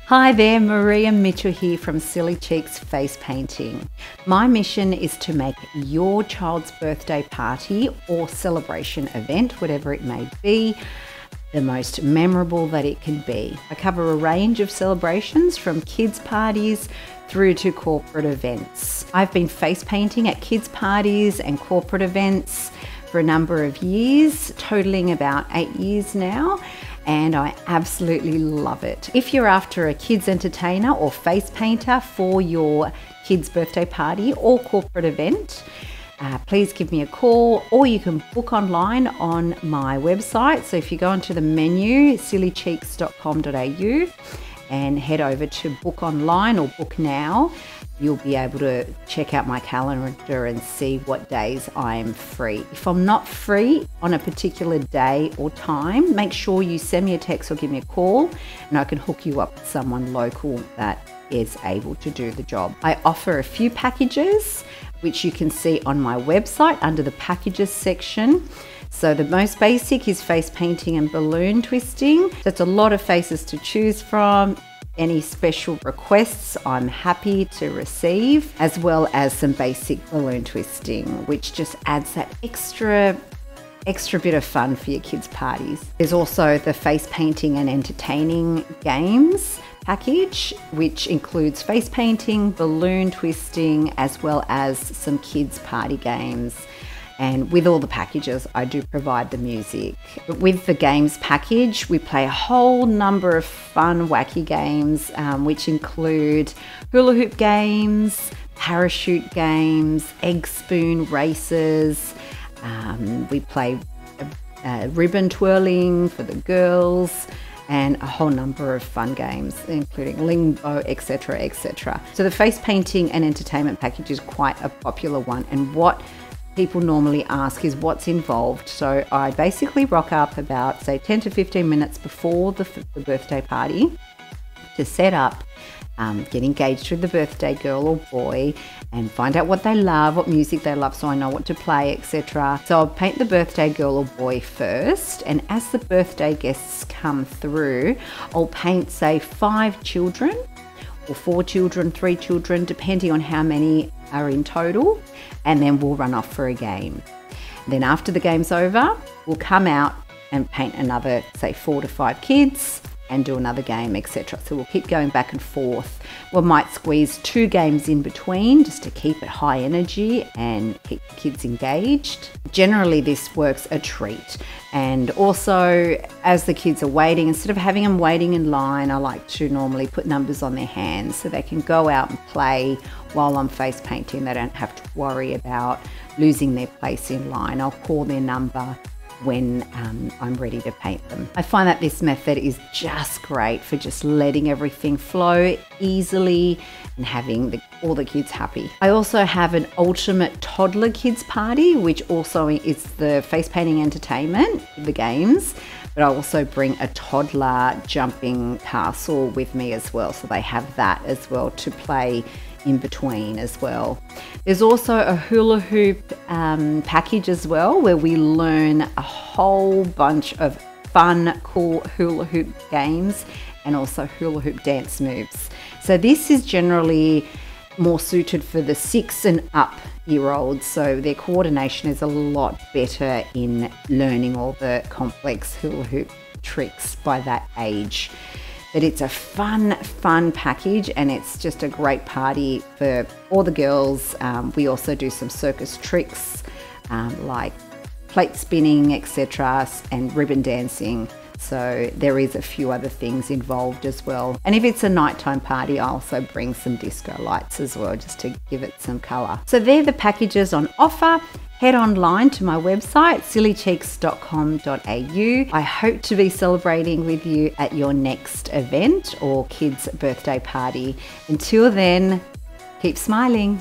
Hi there, Maria Mitchell here from Silly Cheeks Face Painting. My mission is to make your child's birthday party or celebration event, whatever it may be, the most memorable that it can be. I cover a range of celebrations from kids' parties through to corporate events. I've been face painting at kids' parties and corporate events for a number of years, totaling about 8 years now, and I absolutely love it. If you're after a kids entertainer or face painter for your kids' birthday party or corporate event, please give me a call, or you can book online on my website. So if you go onto the menu, sillycheeks.com.au, and head over to book online or book now, you'll be able to check out my calendar and see what days I'm free. If I'm not free on a particular day or time, make sure you send me a text or give me a call, and I can hook you up with someone local that is able to do the job. I offer a few packages, which you can see on my website under the packages section. So the most basic is face painting and balloon twisting. That's a lot of faces to choose from. Any special requests I'm happy to receive, as well as some basic balloon twisting, which just adds that extra bit of fun for your kids' parties. There's also the face painting and entertaining games package, which includes face painting, balloon twisting, as well as some kids' party games. And with all the packages, I do provide the music. With the games package, we play a whole number of fun, wacky games, which include hula hoop games, parachute games, egg spoon races. We play ribbon twirling for the girls, and a whole number of fun games, including limbo, etc., etc. So the face painting and entertainment package is quite a popular one, and what people normally ask is what's involved. So I basically rock up about, say, 10 to 15 minutes before the birthday party to set up, get engaged with the birthday girl or boy, and find out what they love, what music they love, so I know what to play, etc. So I'll paint the birthday girl or boy first, and as the birthday guests come through, I'll paint, say, 5 children or 4 children, 3 children, depending on how many are in total, and then we'll run off for a game. Then after the game's over, we'll come out and paint another, say, 4 to 5 kids and do another game, etc. So we'll keep going back and forth. We might squeeze 2 games in between just to keep it high energy and keep the kids engaged. Generally, this works a treat. And also, as the kids are waiting, instead of having them waiting in line, I like to normally put numbers on their hands so they can go out and play while I'm face painting. They don't have to worry about losing their place in line. I'll call their number when I'm ready to paint them. I find that this method is just great for just letting everything flow easily and having all the kids happy. I also have an ultimate toddler kids party, which also is the face painting entertainment, the games, but I also bring a toddler jumping castle with me as well, so they have that as well to play in between as well. There's also a hula hoop package as well, where we learn a whole bunch of fun, cool hula hoop games and also hula hoop dance moves. So this is generally more suited for the 6 and up year olds, so their coordination is a lot better in learning all the complex hula hoop tricks by that age. But it's a fun package, and it's just a great party for all the girls. We also do some circus tricks like plate spinning, etc., and ribbon dancing. So there is a few other things involved as well. And if it's a nighttime party, I also bring some disco lights as well, just to give it some colour. So they're the packages on offer. Head online to my website, sillycheeks.com.au. I hope to be celebrating with you at your next event or kids' birthday party. Until then, keep smiling.